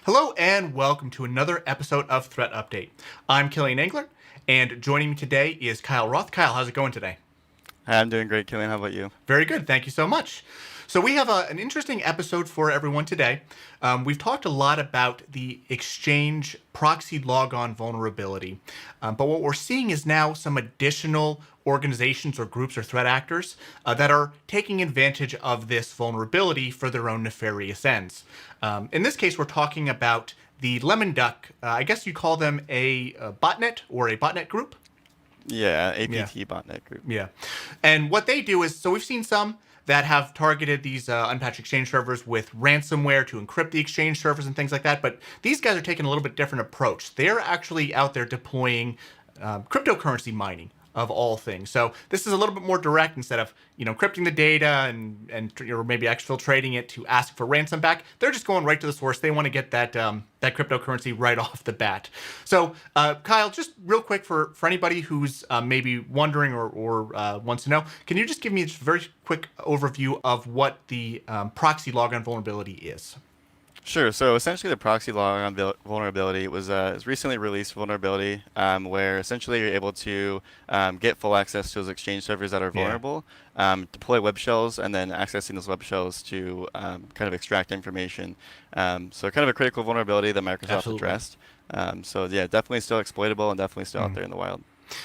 Hello and welcome to another episode of Threat Update. I'm Kilian Engler, and joining me today is Kyle Roth. Kyle, how's it going today? Hi, I'm doing great, Kilian. How about you? Very good, thank you so much. So we have an interesting episode for everyone today. We've talked a lot about the Exchange ProxyLogon vulnerability, but what we're seeing is now some additional organizations or groups or threat actors that are taking advantage of this vulnerability for their own nefarious ends. In this case, we're talking about the Lemon Duck. I guess you call them a botnet or a botnet group. Yeah, Yeah. APT botnet group. Yeah. And what they do is, so we've seen some that have targeted these unpatched exchange servers with ransomware to encrypt the exchange servers and things like that. But these guys are taking a little bit different approach. They're actually out there deploying cryptocurrency mining of all things. So this is a little bit more direct. Instead of encrypting the data and or maybe exfiltrating it to ask for ransom back, they're just going right to the source. They want to get that that cryptocurrency right off the bat. So Kyle, just real quick for anybody who's maybe wondering or wants to know, can you just give me a very quick overview of what the ProxyLogon vulnerability is? Sure. So essentially, the ProxyLogon vulnerability was a recently released vulnerability where essentially you're able to get full access to those exchange servers that are Yeah, vulnerable, deploy web shells, and then accessing those web shells to kind of extract information. So kind of a critical vulnerability that Microsoft absolutely. addressed. So yeah, definitely still exploitable and definitely still out there in the wild.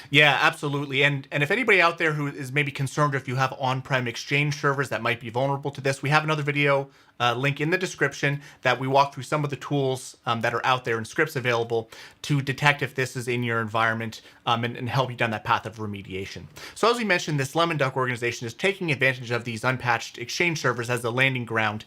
Yeah, absolutely. And if anybody out there who is maybe concerned if you have on-prem exchange servers that might be vulnerable to this, we have another video link in the description that we walk through some of the tools that are out there and scripts available to detect if this is in your environment and help you down that path of remediation. So as we mentioned, this Lemon Duck organization is taking advantage of these unpatched exchange servers as a landing ground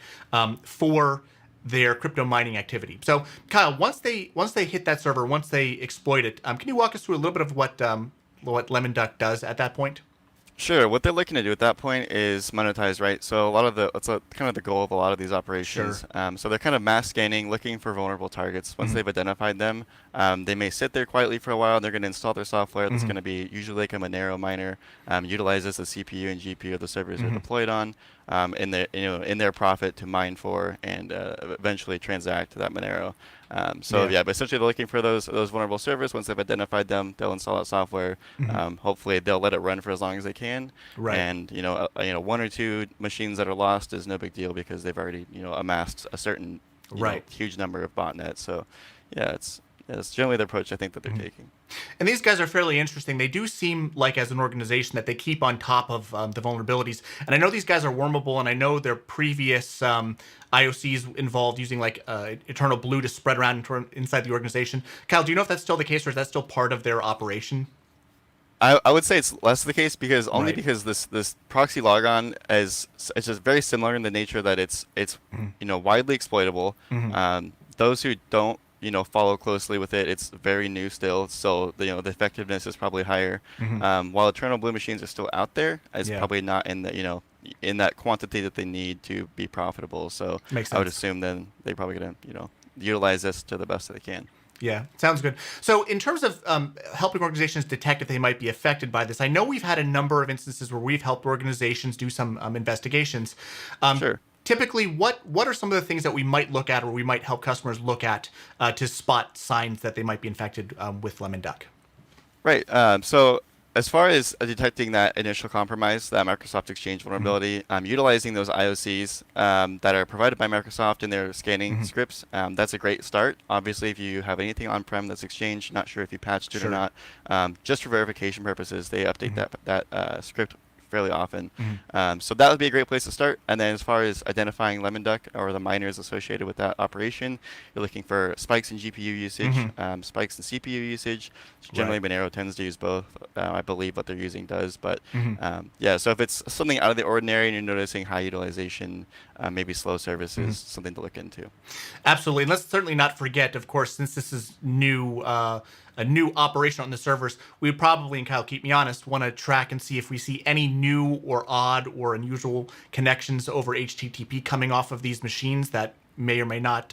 for their crypto mining activity. So, Kyle, once they hit that server, once they exploit it, can you walk us through a little bit of what Lemon Duck does at that point? Sure. What they're looking to do at that point is monetize, right? So a lot of kind of the goal of a lot of these Sure. operations. So they're kind of mass scanning, looking for vulnerable targets. Once Mhm. they've identified them, they may sit there quietly for a while. They're going to install their software that's Mhm. going to be usually like a Monero miner, utilizes the CPU and GPU of the servers they're Mhm. deployed on, in their profit to mine for and eventually transact that Monero. So Yeah. yeah, but essentially they're looking for those vulnerable servers. Once they've identified them, they'll install that software. Mhm. Hopefully they'll let it run for as long as they can. Right. And one or two machines that are lost is no big deal because they've already amassed a certain Right. huge number of botnets. So yeah, it's generally the approach I think that they're Mhm. taking. And these guys are fairly interesting. They do seem like, as an organization, that they keep on top of the vulnerabilities. And I know these guys are wormable, and I know their previous IOCs involved using like Eternal Blue to spread around inside the organization. Kyle, do you know if that's still the case, or is that still part of their operation? I would say it's less the case because only Right. because this proxy logon is it's just very similar in the nature that it's Mhm. widely exploitable. Mhm. Those who don't follow closely with it, it's very new still, so the effectiveness is probably higher. Mhm. While Eternal Blue machines are still out there, it's Yeah, probably not in the in that quantity that they need to be profitable. So makes I would sense. assume then they probably gonna utilize this to the best that they can. Yeah, sounds good. So, in terms of helping organizations detect if they might be affected by this, I know we've had a number of instances where we've helped organizations do some investigations. Um, Sure. Typically, what are some of the things that we might look at, or we might help customers look at to spot signs that they might be infected with Lemon Duck? Right. So as far as detecting that initial compromise, that Microsoft Exchange Hmm. vulnerability, utilizing those IOCs that are provided by Microsoft in their scanning Hmm. scripts, that's a great start. Obviously, if you have anything on-prem that's Exchange, not sure if you patched it or Sure. not, just for verification purposes, they update Hmm. that script fairly often. Hmm. So that would be a great place to start. And then as far as identifying Lemon Duck or the miners associated with that operation, you're looking for spikes in GPU usage, Hmm. spikes in CPU usage. Generally, Right. Monero tends to use both. I believe what they're using does. But Hmm. yeah, so if it's something out of the ordinary and you're noticing high utilization, maybe slow services, Hmm. something to look into. Absolutely, and let's certainly not forget, of course, since this is new, a new operation on the servers, we would probably, and Kyle, keep me honest, want to track and see if we see any new or odd or unusual connections over HTTP coming off of these machines that may or may not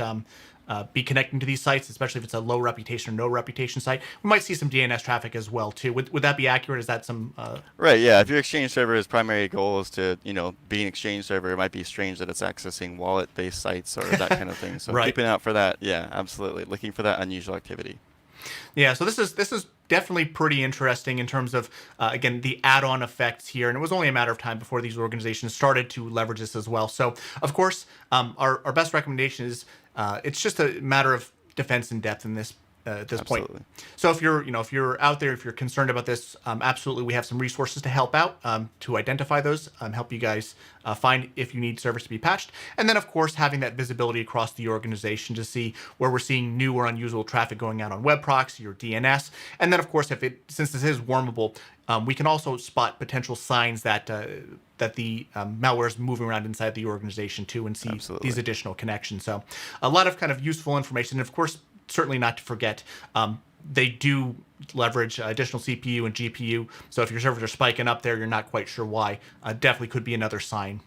be connecting to these sites, especially if it's a low reputation or no reputation site. We might see some DNS traffic as well too. Would that be accurate? Is that some? Right, yeah. If your Exchange server's primary goal is to, be an Exchange server, it might be strange that it's accessing wallet-based sites or that kind of thing. So Right. keeping out for that, yeah, absolutely. Looking for that unusual activity. Yeah, so this is definitely pretty interesting in terms of again the add-on effects here, and it was only a matter of time before these organizations started to leverage this as well. So of course, our best recommendation is it's just a matter of defense in depth in this. At this Absolutely. point. So if you're out there, if you're concerned about this, absolutely, we have some resources to help out, to identify those, help you guys find if you need servers to be patched. And then, of course, having that visibility across the organization to see where we're seeing new or unusual traffic going out on web proxy or DNS. And then, of course, since this is wormable, we can also spot potential signs that the malware is moving around inside the organization too, and see Absolutely. these additional connections. So a lot of kind of useful information. And of course, certainly not to forget, they do leverage additional CPU and GPU. So if your servers are spiking up there, you're not quite sure why. Definitely could be another sign.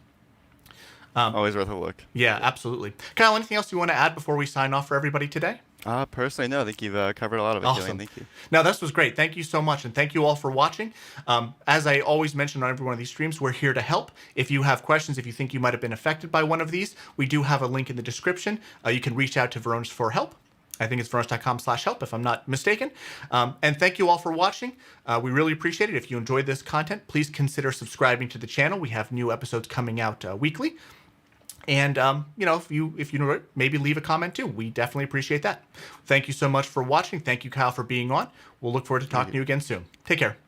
Always worth a look. Yeah, absolutely. Kyle, anything else you want to add before we sign off for everybody today? Personally, no. I think you've covered a lot of it, Awesome. Kilian. Thank you. Now, this was great. Thank you so much. And thank you all for watching. As I always mention on every one of these streams, we're here to help. If you have questions, if you think you might have been affected by one of these, we do have a link in the description. You can reach out to Varonis for help. I think it's varonis.com/help if I'm not mistaken. And thank you all for watching. We really appreciate it. If you enjoyed this content, please consider subscribing to the channel. We have new episodes coming out weekly. And if you enjoyed it, maybe leave a comment too. We definitely appreciate that. Thank you so much for watching. Thank you, Kyle, for being on. We'll look forward to talking to you again soon. Take care.